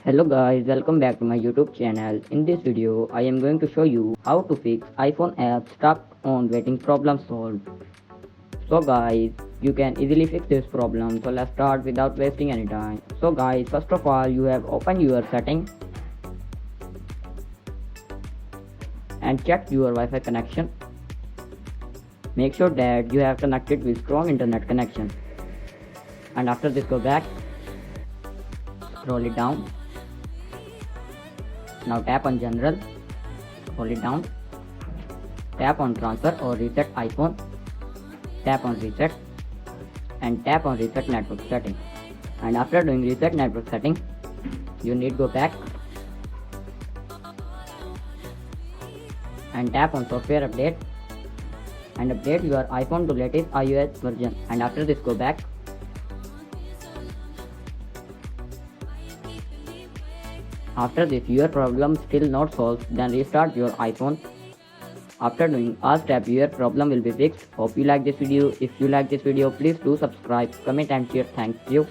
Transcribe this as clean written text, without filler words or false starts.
Hello guys, welcome back to my YouTube channel. In this video, I am going to show you how to fix iPhone app stuck on waiting problem solved. So guys, you can easily fix this problem. So let's start without wasting any time. So guys, first of all, you have opened your setting and checked your Wi-Fi connection. Make sure that you have connected with strong internet connection. And after this, go back, scroll it down. Now tap on general, scroll it down, tap on transfer or reset iPhone, tap on reset and tap on reset network setting. And after doing reset network setting, you need go back and tap on software update and update your iPhone to latest iOS version. And after this, go back. After this, your problem still not solved, then restart your iPhone. After doing all steps, your problem will be fixed. Hope you like this video. If you like this video, please do subscribe, comment and share. Thank you.